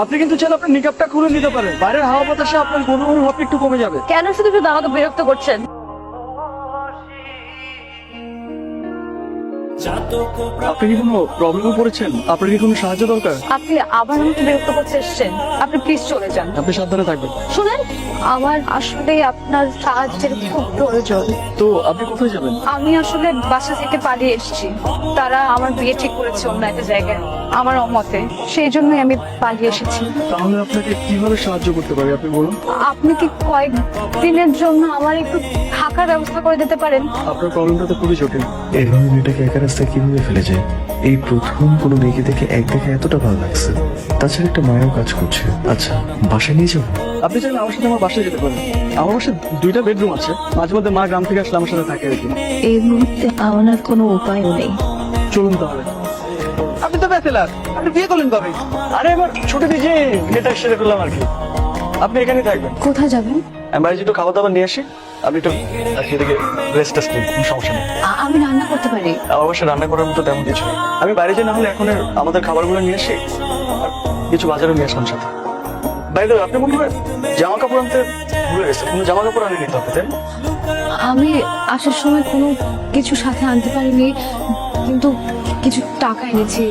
আপনি কিন্তু চাইলে আপনার নিকাবটা খুলে নিতে পারেন, বাইরের হাওয়া বাতাসে আপনার গরুর ভাব একটু কমে যাবে। কেন শুধু শুধু আমাকে বিরক্ত করছেন? আপনি কি কোনো প্রবলেমে পড়েছেন? আপনার কি কোনো সাহায্য দরকার? আপনি আবার আমাকে বিরক্ত করতে এসেছেন। আপনি প্লিজ চলে যান। আপনি সাবধানে থাকবেন। শুনেন, আমার আসলে আপনার সাহায্যের খুব প্রয়োজন। তো আপনি কোথায় যাবেন? আমি আসলে বাসা থেকে পালিয়ে এসেছি। তারা আমার বিয়ে ঠিক করেছে অন্য একটা জায়গায়, আমার অমতে। সেই জন্যই আমি পালিয়ে এসেছি। তাহলে আপনাকে কিভাবে সাহায্য করতে পারি আপনি বলুন। আপনি কি কয়েক দিনের জন্য আমার একটু থাকার ব্যবস্থা করে দিতে পারেন? আপনার প্রবলেমটা তো খুবই জটিল। এভাবে মেয়েটাকে একা রাস্তায় কিভাবে ফেলে যায়? এই প্রথম কোনো মেয়েকে দেখে এক দেখে এতটা ভালো লাগছে। তাছাড়া একটা মায়াও কাজ করছে। আচ্ছা, বাসায় নিয়ে যাবো? আপনি চাইলে আমার সাথে আমার বাসায় যেতে পারেন। আমার বাসায় 2টা বেডরুম আছে, মাঝে মধ্যে মা গ্রাম থেকে আসলে আমার সাথে থাকে আর কি। এই মুহূর্তে আমার আর কোনো উপায়ও নেই। চলুন তাহলে। আপনি তো ব্যাচেলার, আপনি বিয়ে করলেন কবে? আরে এবার ছুটি দিয়ে এটা সেরে ফেললাম আর কি। আপনি এখানেই থাকবেন। কোথায় যাবেন? আমি বাইরে একটু খাবার দাবার নিয়ে আসি, আপনি একটু সেদিকে রেস্ট টেস্ট নিন, কোনো সমস্যা নেই। আমি রান্না করতে পারি। আমার বাসায় রান্না করার মতো তেমন কিছু নেই। আমি বাইরে যাই, না হলে এখন আমাদের খাবারগুলো নিয়ে আসি, আর কিছু বাজারও নিয়ে আসলাম সাথে। বাইরে আপনি মনে হয় জামা কাপড় আনতে ভুলে গেছেন, কোনো জামা কাপড় আনি নিতে হবে, তাই না? আমি আসার সময় কোনো কিছু সাথে আনতে পারিনি, কিন্তু কিছু টাকা এনেছি।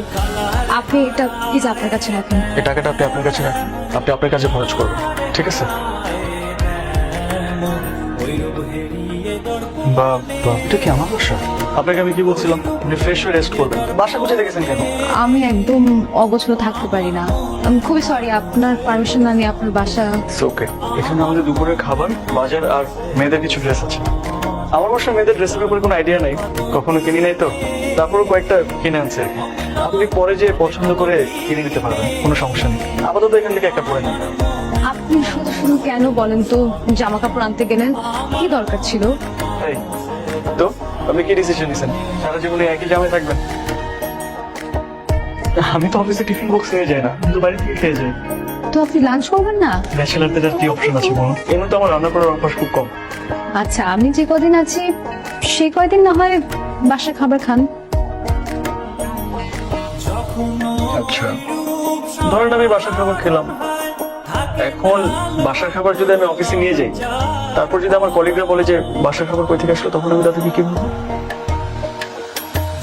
আপনি এটা প্লিজ আপনার কাছে রাখেন। এই টাকাটা আপনি আপনার কাছে রাখুন, আপনি আপনার কাছে খরচ করবেন, ঠিক আছে? বা এটা কি আমার বাসা? আপনাকে আমি কি বলছিলাম, আপনি ফ্রেশ হয়ে রেস্ট করবেন। বাসা কোথায় দেখেছেন কেন? আমি একদম অগোছলো থাকতে পারি না। আমি খুবই সরি, আপনার পারমিশন না নিয়ে আপনার বাসা। ওকে, এখানে আমাদের দুপুরের খাবার, বাজার আর মেয়েদের কিছু ড্রেস আছে। আমার বাসায় মেয়েদের ড্রেসের ব্যাপারে কোনো আইডিয়া নাই, কখনো কিনি নাই তো, তারপরও কয়েকটা কিনে আনছে আর কি। আপনি পরে যে পছন্দ করে কিনে নিতে পারবেন, কোনো সমস্যা নেই। আপাতত এখান থেকে একটা পরে নেন। আপনি শুধু শুধু কেন বলেন তো জামা কাপড় আনতে গেলেন? কি দরকার ছিল? এই, তো আপনি কি ডিসিশন নিছেন? সারা জীবনে একই জামায় থাকবেন? আমি তো অফিসে টিফিন বক্স নিয়ে যাই না, কিন্তু বাড়ি থেকে খেয়ে যাই। তো আপনি লাঞ্চ করবেন না? ব্যাচেলারদের আর কি অপশন আছে বলুন? এমনি তো আমার রান্না করার অভ্যাস খুব কম। আচ্ছা, আমি যে কদিন আছি সেই কয়দিন না হয় বাসার খাবার খান। আচ্ছা, ধরেন আমি বাসার খাবার খেলাম। এখন বাসার খাবার যদি আমি অফিসে নিয়ে যাই, তারপর যদি আমার কলিগরা বলে যে বাসার খাবার কই থেকে আসলো, তখন আমি তাদেরকে কি বলবো?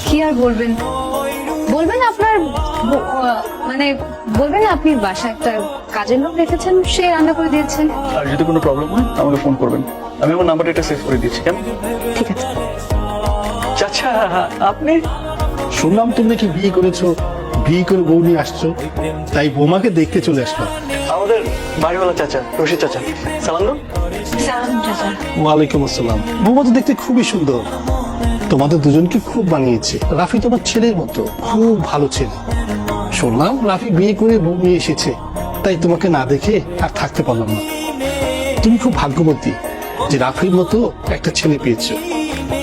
কি আর বলবেন? বলবেন আপনার মানে বলবেন আপনি বাসায় একটা কাজের লোক রেখেছেন, সে রান্না করে দিয়েছে। আর যদি কোনো প্রবলেম হয় আমাকে ফোন করবেন, আমি আমার নাম্বারটা এটা সেভ করে দিচ্ছি। কেমন? ঠিক আছে। চাচা, আপনি? শুনলাম তুমি নাকি বিয়ে করেছো, বিয়ে করে বউ নিয়ে আসছো, তাই বৌমাকে দেখতে চলে আসলাম। আমাদের বাড়িওয়ালা চাচা, রশিদ চাচা। সালাম দাও। সালাম চাচা। ওয়ালাইকুম আসসালাম। বৌমা তো দেখতে খুবই সুন্দর, তোমাদের দুজনকে খুব মানিয়েছে। রাফি তোমার ছেলের মতো, খুব ভালো ছেলে। শুনলাম রাফি বিয়ে করে বউ নিয়ে এসেছে, তাই তোমাকে না দেখে আর থাকতে পারলাম না। তুমি খুব ভাগ্যবতী যে রাফির মতো একটা ছেলে পেয়েছো।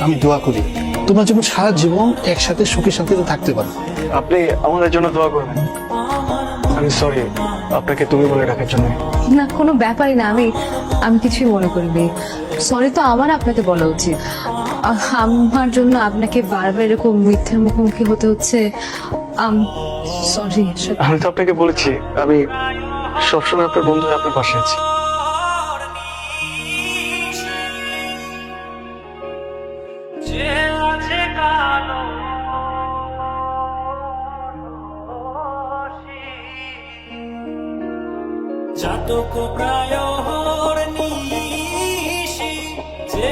আমি দোয়া করি তোমরা যেমন সারা জীবন একসাথে সুখে শান্তিতে থাকতে পারো। আপনি আমাদের জন্য দোয়া করবেন। আমি সরি আপনাকে তুমি বলে ডাকার জন্য। না, কোনো ব্যাপারই না। আমি কিছুই মনে করিনি। সরি তো আমার আপনাকে বলা উচিত। আমার জন্য আপনাকে বারবার এরকম মিথ্যার মুখোমুখি হতে হচ্ছে। সরি। আমি তো আপনাকে বলেছি আমি সবসময় আপনার বন্ধু হয়ে আপনার পাশে আছি। জাতক প্রায় হরনিশি যে